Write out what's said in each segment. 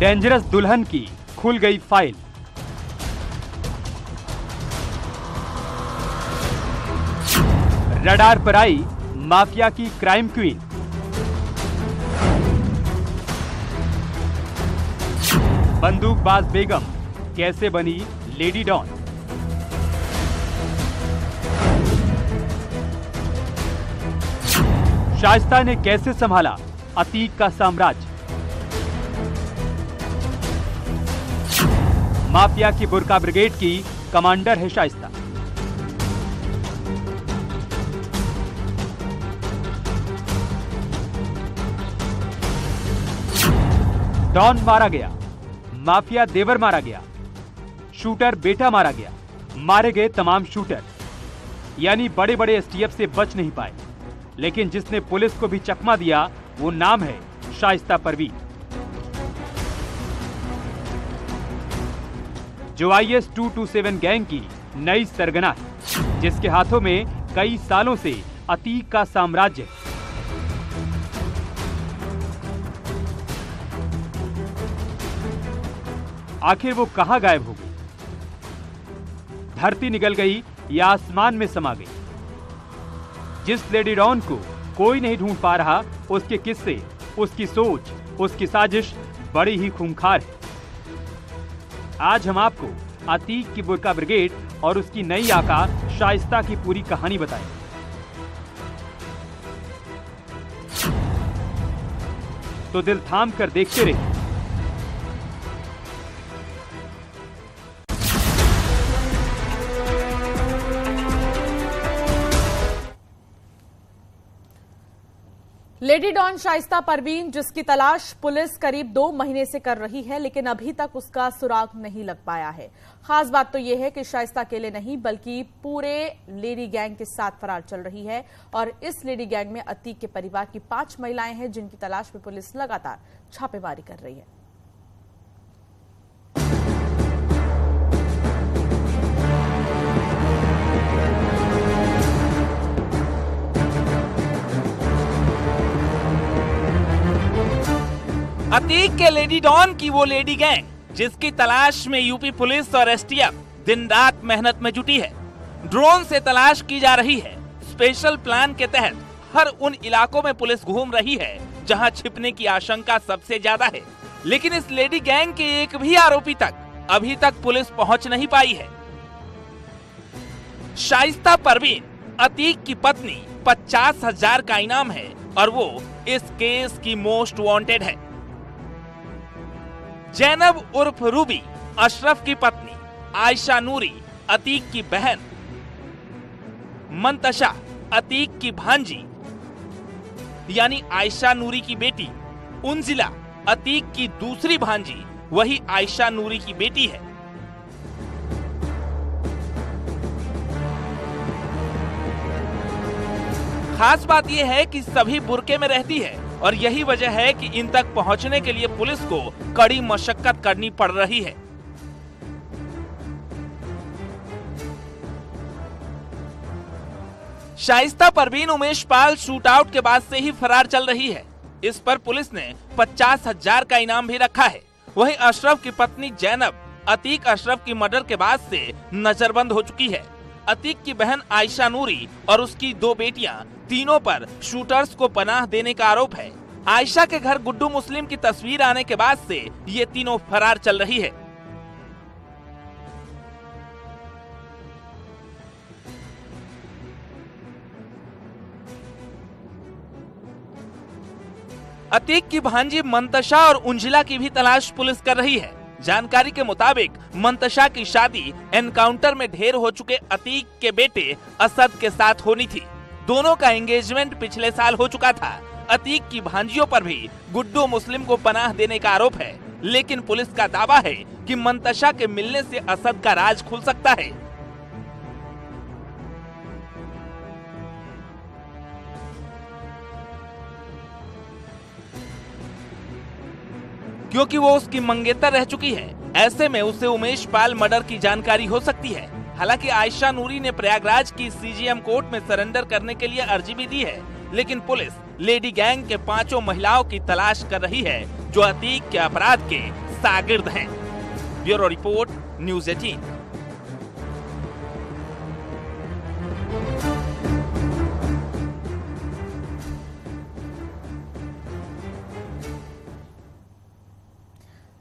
Dangerous दुल्हन की खुल गई फाइल। रडार पर आई माफिया की क्राइम क्वीन। बंदूकबाज बेगम कैसे बनी लेडी डॉन। शाइस्ता ने कैसे संभाला अतीक का साम्राज्य। माफिया की बुर्का ब्रिगेड की कमांडर है शाइस्ता। डॉन मारा गया, माफिया देवर मारा गया, शूटर बेटा मारा गया, मारे गए तमाम शूटर। यानी बड़े बड़े एसटीएफ से बच नहीं पाए, लेकिन जिसने पुलिस को भी चकमा दिया वो नाम है शाइस्ता परवीन, जो IS 227 गैंग की नई सरगना है, जिसके हाथों में कई सालों से अतीक का साम्राज्य है। आखिर वो कहां गायब हो गई? धरती निगल गई या आसमान में समा गई? जिस लेडी डॉन को कोई नहीं ढूंढ पा रहा, उसके किस्से, उसकी सोच, उसकी साजिश बड़ी ही खूंखार है। आज हम आपको अतीक की बुर्का ब्रिगेड और उसकी नई आका शाइस्ता की पूरी कहानी बताएं। तो दिल थाम कर देखते रहिए। लेडी डॉन शाइस्ता परवीन, जिसकी तलाश पुलिस करीब 2 महीने से कर रही है, लेकिन अभी तक उसका सुराग नहीं लग पाया है। खास बात तो यह है कि शाइस्ता अकेले नहीं बल्कि पूरे लेडी गैंग के साथ फरार चल रही है। और इस लेडी गैंग में अतीक के परिवार की 5 महिलाएं हैं, जिनकी तलाश में पुलिस लगातार छापेमारी कर रही है। अतीक के लेडी डॉन की वो लेडी गैंग, जिसकी तलाश में यूपी पुलिस और एसटीएफ दिन रात मेहनत में जुटी है। ड्रोन से तलाश की जा रही है। स्पेशल प्लान के तहत हर उन इलाकों में पुलिस घूम रही है जहां छिपने की आशंका सबसे ज्यादा है। लेकिन इस लेडी गैंग के एक भी आरोपी तक अभी तक पुलिस पहुंच नहीं पाई है। शाइस्ता परवीन अतीक की पत्नी, 50,000 का इनाम है और वो इस केस की मोस्ट वांटेड है। जैनब उर्फ रूबी अशरफ की पत्नी, आयशा नूरी अतीक की बहन, मंतशा अतीक की भांजी यानी आयशा नूरी की बेटी, उंजिला अतीक की दूसरी भांजी वही आयशा नूरी की बेटी है। खास बात यह है कि सभी बुर्के में रहती है और यही वजह है कि इन तक पहुंचने के लिए पुलिस को कड़ी मशक्कत करनी पड़ रही है। शाइस्ता परवीन उमेश पाल शूटआउट के बाद से ही फरार चल रही है। इस पर पुलिस ने 50,000 का इनाम भी रखा है। वहीं अशरफ की पत्नी जैनब अतीक अशरफ की मर्डर के बाद से नजरबंद हो चुकी है। अतीक की बहन आयशा नूरी और उसकी 2 बेटियां, तीनों पर शूटर्स को पनाह देने का आरोप है। आयशा के घर गुड्डू मुस्लिम की तस्वीर आने के बाद से ये तीनों फरार चल रही है। अतीक की भांजी मंतशा और उंजिला की भी तलाश पुलिस कर रही है। जानकारी के मुताबिक मंतशा की शादी एनकाउंटर में ढेर हो चुके अतीक के बेटे असद के साथ होनी थी। दोनों का एंगेजमेंट पिछले साल हो चुका था। अतीक की भांजियों पर भी गुड्डू मुस्लिम को पनाह देने का आरोप है, लेकिन पुलिस का दावा है कि मंतशा के मिलने से असद का राज खुल सकता है। क्योंकि वो उसकी मंगेतर रह चुकी है, ऐसे में उसे उमेश पाल मर्डर की जानकारी हो सकती है। हालांकि आयशा नूरी ने प्रयागराज की CGM कोर्ट में सरेंडर करने के लिए अर्जी भी दी है, लेकिन पुलिस लेडी गैंग के 5 महिलाओं की तलाश कर रही है जो अतीक के अपराध के शागिर्द हैं। Bureau report, news 18।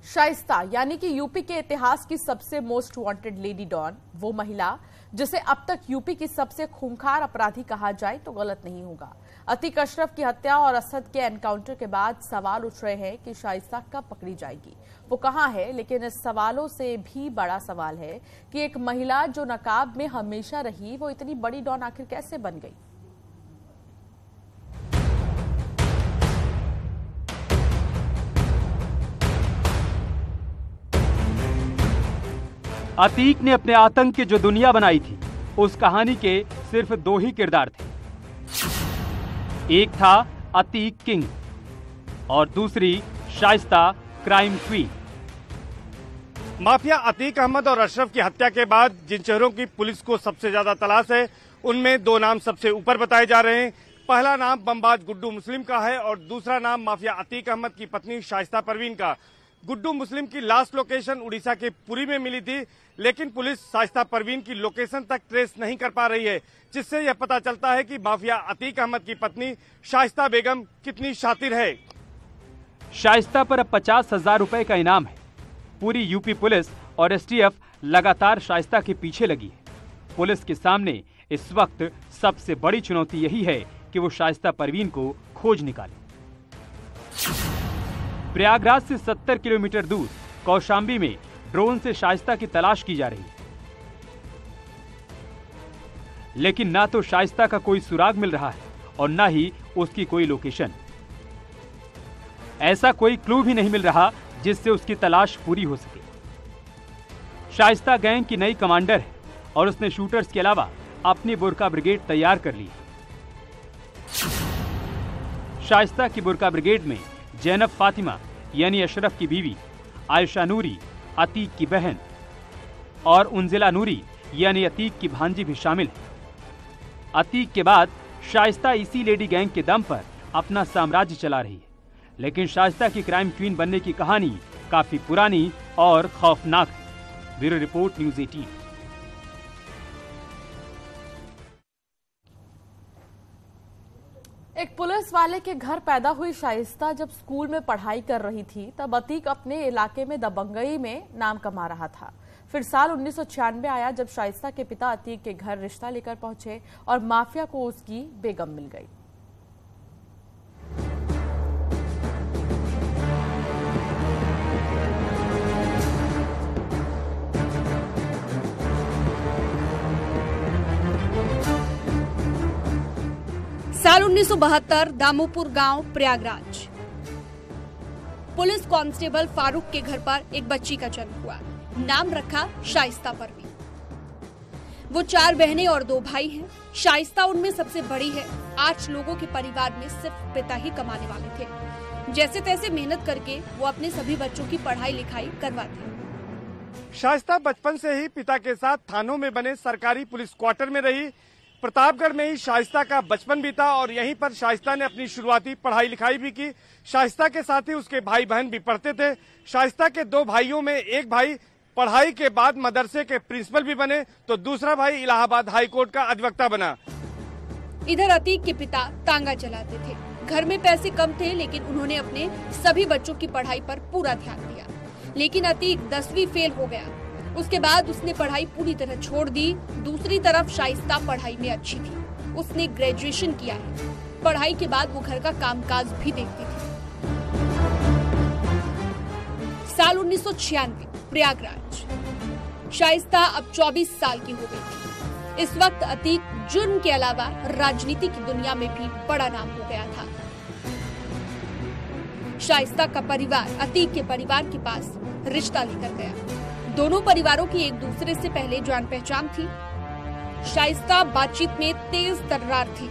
शाइस्ता यानी कि यूपी के इतिहास की सबसे मोस्ट वांटेड लेडी डॉन, वो महिला जिसे अब तक यूपी की सबसे खूंखार अपराधी कहा जाए तो गलत नहीं होगा। अतीक अशरफ की हत्या और असद के एनकाउंटर के बाद सवाल उठ रहे हैं कि शाइस्ता कब पकड़ी जाएगी, वो कहां है। लेकिन इस सवालों से भी बड़ा सवाल है कि एक महिला जो नकाब में हमेशा रही, वो इतनी बड़ी डॉन आखिर कैसे बन गई। अतीक ने अपने आतंक की जो दुनिया बनाई थी, उस कहानी के सिर्फ 2 ही किरदार थे। एक था अतीक किंग और दूसरी Shaista crime queen. Mafia Atiq Ahmed और अशरफ की हत्या के बाद जिन चेहरों की पुलिस को सबसे ज्यादा तलाश है, उनमें 2 नाम सबसे ऊपर बताए जा रहे हैं। पहला नाम बमबाज गुड्डू मुस्लिम का है और दूसरा नाम माफिया अतीक अहमद की पत्नी शाइस्ता परवीन का। गुड्डू मुस्लिम की लास्ट लोकेशन उड़ीसा के पुरी में मिली थी, लेकिन पुलिस शाइस्ता परवीन की लोकेशन तक ट्रेस नहीं कर पा रही है, जिससे यह पता चलता है कि माफिया अतीक अहमद की पत्नी शाइस्ता बेगम कितनी शातिर है। शाइस्ता पर अब 50,000 रुपए का इनाम है। पूरी यूपी पुलिस और एसटीएफ लगातार शाइस्ता के पीछे लगी है। पुलिस के सामने इस वक्त सबसे बड़ी चुनौती यही है कि वो शाइस्ता परवीन को खोज निकाले। प्रयागराज से 70 किलोमीटर दूर कौशाम्बी में ड्रोन से शाइस्ता की तलाश की जा रही है, लेकिन ना तो शाइस्ता का कोई सुराग मिल रहा है और ना ही उसकी कोई लोकेशन। ऐसा कोई क्लू भी नहीं मिल रहा जिससे उसकी तलाश पूरी हो सके। शाइस्ता गैंग की नई कमांडर है और उसने शूटर्स के अलावा अपनी बुरका ब्रिगेड तैयार कर ली है। शाइस्ता की बुरका ब्रिगेड में जैनब फातिमा यानी अशरफ की बीवी, आयशा नूरी अतीक की बहन और उंजिला नूरी यानी अतीक की भांजी भी शामिल है। अतीक के बाद शाइस्ता इसी लेडी गैंग के दम पर अपना साम्राज्य चला रही है, लेकिन शाइस्ता की क्राइम क्वीन बनने की कहानी काफी पुरानी और खौफनाक है। Bureau report, news 18। एक पुलिस वाले के घर पैदा हुई शाइस्ता जब स्कूल में पढ़ाई कर रही थी, तब अतीक अपने इलाके में दबंगई में नाम कमा रहा था। फिर साल 1996 आया जब शाइस्ता के पिता अतीक के घर रिश्ता लेकर पहुंचे और माफिया को उसकी बेगम मिल गई। साल 1972, दामोपुर गांव, प्रयागराज। पुलिस कांस्टेबल फारूक के घर पर एक बच्ची का जन्म हुआ। नाम रखा शाइस्ता परवीन। वो 4 बहनें और 2 भाई हैं। शाइस्ता उनमें सबसे बड़ी है। 8 लोगों के परिवार में सिर्फ पिता ही कमाने वाले थे। जैसे तैसे मेहनत करके वो अपने सभी बच्चों की पढ़ाई लिखाई करवाती। शाइस्ता बचपन से ही पिता के साथ थानों में बने सरकारी पुलिस क्वार्टर में रही। प्रतापगढ़ में ही शाइस्ता का बचपन बीता और यहीं पर शाइस्ता ने अपनी शुरुआती पढ़ाई लिखाई भी की। शाइस्ता के साथ ही उसके भाई बहन भी पढ़ते थे। शाइस्ता के 2 भाइयों में एक भाई पढ़ाई के बाद मदरसे के प्रिंसिपल भी बने, तो दूसरा भाई इलाहाबाद हाई कोर्ट का अधिवक्ता बना। इधर अतीक के पिता तांगा चलाते थे। घर में पैसे कम थे, लेकिन उन्होंने अपने सभी बच्चों की पढ़ाई पर पूरा ध्यान दिया। लेकिन अतीक 10वीं फेल हो गया। उसके बाद उसने पढ़ाई पूरी तरह छोड़ दी। दूसरी तरफ शाइस्ता पढ़ाई में अच्छी थी। उसने ग्रेजुएशन किया है। पढ़ाई के बाद वो घर का कामकाज भी देखती थी। साल 1996, प्रयागराज। शाइस्ता अब 24 साल की हो गई थी। इस वक्त अतीक जुर्म के अलावा राजनीति की दुनिया में भी बड़ा नाम हो गया था। शाइस्ता का परिवार अतीक के परिवार के पास रिश्ता लेकर गया। दोनों परिवारों की एक दूसरे से पहले जान पहचान थी। शाइस्ता बातचीत में तेज तर्रार थी।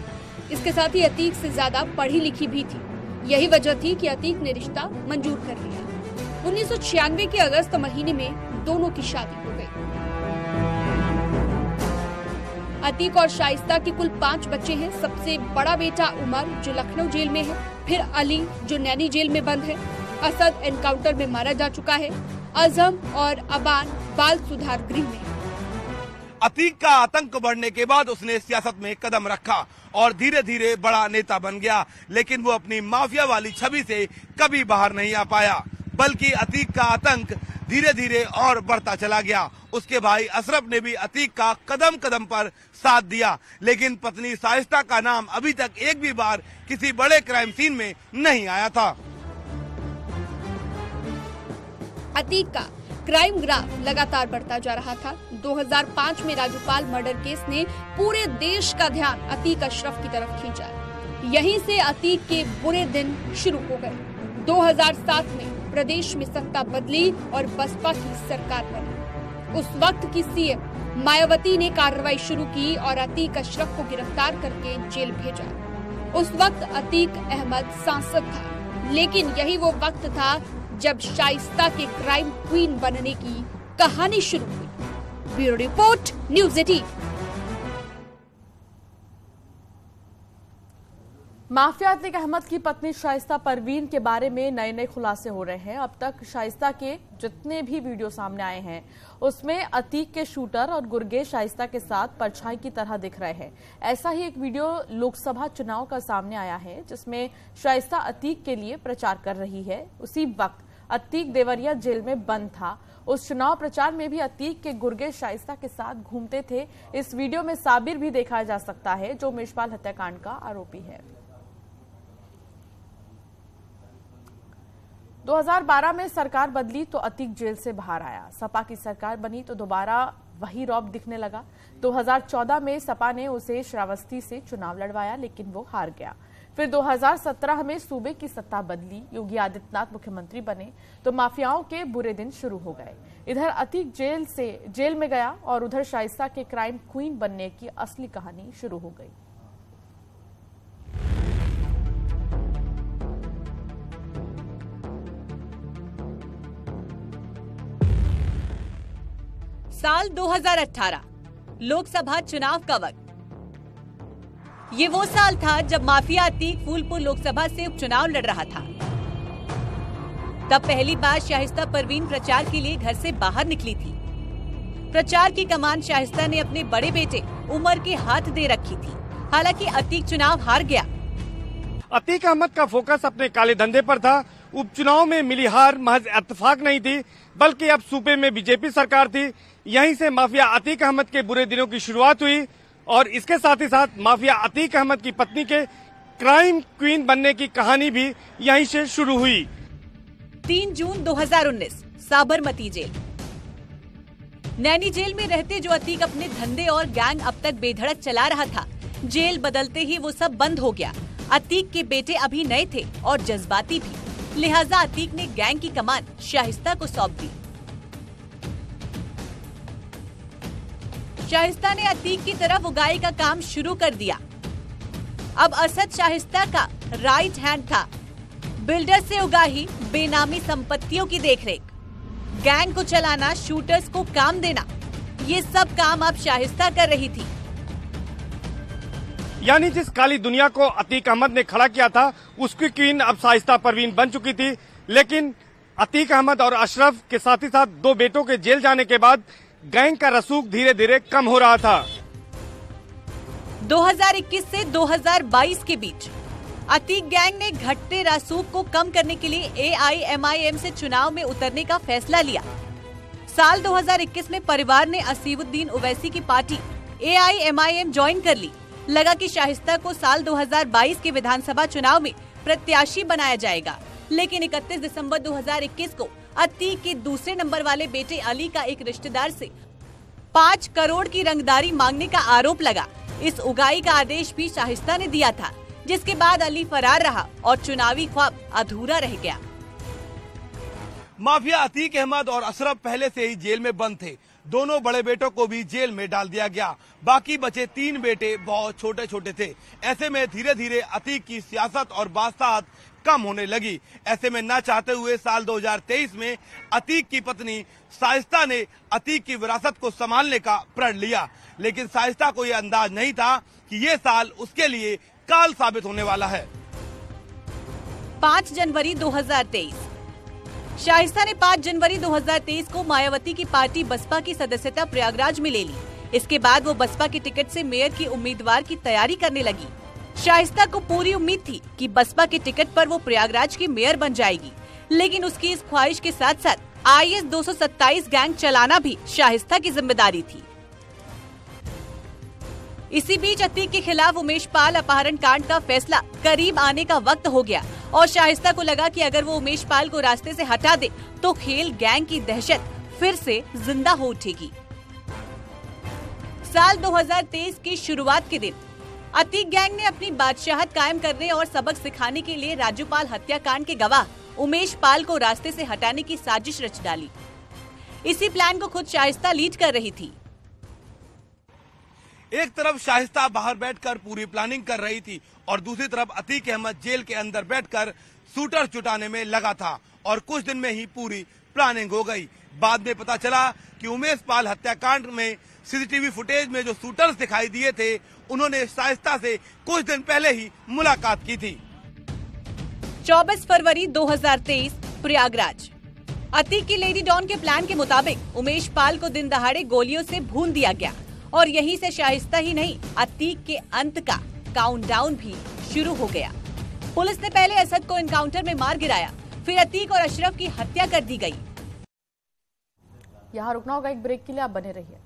इसके साथ ही अतीक से ज्यादा पढ़ी लिखी भी थी। यही वजह थी कि अतीक ने रिश्ता मंजूर कर लिया। 1996 के अगस्त महीने में दोनों की शादी हो गई। अतीक और शाइस्ता के कुल 5 बच्चे हैं। सबसे बड़ा बेटा उमर, जो लखनऊ जेल में है, फिर अली, जो नैनी जेल में बंद है, असद एनकाउंटर में मारा जा चुका है। अजम और अबान बाल सुधार गृह में। अतीक का आतंक बढ़ने के बाद उसने सियासत में कदम रखा और धीरे धीरे बड़ा नेता बन गया, लेकिन वो अपनी माफिया वाली छवि से कभी बाहर नहीं आ पाया, बल्कि अतीक का आतंक धीरे धीरे और बढ़ता चला गया। उसके भाई अशरफ ने भी अतीक का कदम कदम पर साथ दिया, लेकिन पत्नी शाइस्ता का नाम अभी तक एक भी बार किसी बड़े क्राइम सीन में नहीं आया था। अतीक का क्राइम ग्राफ लगातार बढ़ता जा रहा था। 2005 में राजूपाल मर्डर केस ने पूरे देश का ध्यान अतीक अशरफ की तरफ खींचा। यहीं से अतीक के बुरे दिन शुरू हो गए। 2007 में प्रदेश में सत्ता बदली और बसपा की सरकार बनी। उस वक्त की सीएम मायावती ने कार्रवाई शुरू की और अतीक अशरफ को गिरफ्तार करके जेल भेजा। उस वक्त अतीक अहमद सांसद था, लेकिन यही वो वक्त था जब शाइस्ता के क्राइम क्वीन बनने की कहानी शुरू हुई। Bureau report, news 18। Mafia Atiq Ahmed की पत्नी शाइस्ता परवीन के बारे में नए नए खुलासे हो रहे हैं। अब तक शाइस्ता के जितने भी वीडियो सामने आए हैं उसमें अतीक के शूटर और गुरगेज शाइस्ता के साथ परछाई की तरह दिख रहे हैं। ऐसा ही एक वीडियो लोकसभा चुनाव का सामने आया है जिसमें शाइस्ता अतीक के लिए प्रचार कर रही है। उसी वक्त अतीक देवरिया जेल में बंद था। उस चुनाव प्रचार में भी अतीक के गुरगेज शाइस्ता के साथ घूमते थे। इस वीडियो में साबिर भी देखा जा सकता है जो मेषपाल हत्याकांड का आरोपी है। 2012 में सरकार बदली तो अतीक जेल से बाहर आया। सपा की सरकार बनी तो दोबारा वही रौब दिखने लगा। 2014 में सपा ने उसे श्रावस्ती से चुनाव लड़वाया, लेकिन वो हार गया। फिर 2017 में सूबे की सत्ता बदली, योगी आदित्यनाथ मुख्यमंत्री बने तो माफियाओं के बुरे दिन शुरू हो गए। इधर अतीक जेल में गया और उधर शाइस्ता के क्राइम क्वीन बनने की असली कहानी शुरू हो गई। साल 2018 लोकसभा चुनाव का वक्त। ये वो साल था जब माफिया अतीक फूलपुर लोकसभा से उपचुनाव लड़ रहा था। तब पहली बार शाइस्ता परवीन प्रचार के लिए घर से बाहर निकली थी। प्रचार की कमान शाइस्ता ने अपने बड़े बेटे उमर के हाथ दे रखी थी। हालांकि अतीक चुनाव हार गया। अतीक अहमद का फोकस अपने काले धंधे पर था। उपचुनाव में मिली हार महज इत्तेफाक नहीं थी, बल्कि अब सूबे में बीजेपी सरकार थी। यहीं से माफिया अतीक अहमद के बुरे दिनों की शुरुआत हुई और इसके साथ ही साथ माफिया अतीक अहमद की पत्नी के क्राइम क्वीन बनने की कहानी भी यहीं से शुरू हुई। 3 जून 2019 साबरमती जेल। नैनी जेल में रहते जो अतीक अपने धंधे और गैंग अब तक बेधड़क चला रहा था, जेल बदलते ही वो सब बंद हो गया। अतीक के बेटे अभी नए थे और जज्बाती भी, लिहाजा अतीक ने गैंग की कमान शाइस्ता को सौंप दी। शाइस्ता ने अतीक की तरफ उगाही का काम शुरू कर दिया। अब असद शाइस्ता का राइट हैंड था। बिल्डर से उगाही, बेनामी संपत्तियों की देखरेख, गैंग को चलाना, शूटर्स को काम देना, ये सब काम अब शाइस्ता कर रही थी। यानी जिस काली दुनिया को अतीक अहमद ने खड़ा किया था उसकी क्वीन अब शाइस्ता परवीन बन चुकी थी। लेकिन अतीक अहमद और अशरफ के साथ ही साथ 2 बेटों के जेल जाने के बाद गैंग का रसूख धीरे धीरे कम हो रहा था। 2021 से 2022 के बीच अतीक गैंग ने घटते रसूख को कम करने के लिए AIMIM से चुनाव में उतरने का फैसला लिया। साल 2021 में परिवार ने असीमुद्दीन ओवैसी की पार्टी AIMIM ज्वाइन कर ली। लगा कि शाइस्ता को साल 2022 के विधानसभा चुनाव में प्रत्याशी बनाया जाएगा, लेकिन 31 दिसंबर 2021 को अतीक के दूसरे नंबर वाले बेटे अली का एक रिश्तेदार से 5 करोड़ की रंगदारी मांगने का आरोप लगा। इस उगाही का आदेश भी शाइस्ता ने दिया था, जिसके बाद अली फरार रहा और चुनावी ख्वाब अधूरा रह गया। माफिया अतीक अहमद और अशरफ पहले से ही जेल में बंद थे। दोनों बड़े बेटों को भी जेल में डाल दिया गया। बाकी बचे 3 बेटे बहुत छोटे छोटे थे। ऐसे में धीरे धीरे अतीक की सियासत और बादशाहत कम होने लगी। ऐसे में न चाहते हुए साल 2023 में अतीक की पत्नी शाइस्ता ने अतीक की विरासत को संभालने का प्रण लिया, लेकिन शाइस्ता को यह अंदाज नहीं था कि ये साल उसके लिए काल साबित होने वाला है। 5 जनवरी 2023 शाइस्ता ने 5 जनवरी 2023 को मायावती की पार्टी बसपा की सदस्यता प्रयागराज में ले ली। इसके बाद वो बसपा की टिकट से मेयर की उम्मीदवार की तैयारी करने लगी। शाइस्ता को पूरी उम्मीद थी कि बसपा के टिकट पर वो प्रयागराज की मेयर बन जाएगी, लेकिन उसकी इस ख्वाहिश के साथ साथ IS 227 गैंग चलाना भी शाइस्ता की जिम्मेदारी थी। इसी बीच अतीक के खिलाफ उमेश पाल अपहरण कांड का फैसला करीब आने का वक्त हो गया और शाइस्ता को लगा कि अगर वो उमेश पाल को रास्ते से हटा दे तो खेल गैंग की दहशत फिर से जिंदा हो उठेगी। साल 2023 की शुरुआत के दिन अतीक गैंग ने अपनी बादशाहत कायम करने और सबक सिखाने के लिए राज्यपाल हत्याकांड के गवाह उमेश पाल को रास्ते से हटाने की साजिश रच डाली। इसी प्लान को खुद शाइस्ता लीड कर रही थी। एक तरफ शाइस्ता बाहर बैठकर पूरी प्लानिंग कर रही थी और दूसरी तरफ अतीक अहमद जेल के अंदर बैठकर शूटर जुटाने में लगा था और कुछ दिन में ही पूरी प्लानिंग हो गई। बाद में पता चला कि उमेश पाल हत्याकांड में सीसीटीवी फुटेज में जो शूटर्स दिखाई दिए थे, उन्होंने शाइस्ता से कुछ दिन पहले ही मुलाकात की थी। 24 फरवरी 2023 प्रयागराज। अतीक की लेडी डॉन के प्लान के मुताबिक उमेश पाल को दिन दहाड़े गोलियों से भून दिया गया और यहीं से शाइस्ता ही नहीं, अतीक के अंत का काउंटडाउन भी शुरू हो गया। पुलिस ने पहले असद को एनकाउंटर में मार गिराया, फिर अतीक और अशरफ की हत्या कर दी गई। यहाँ रुकना होगा एक ब्रेक के लिए, आप बने रहिए।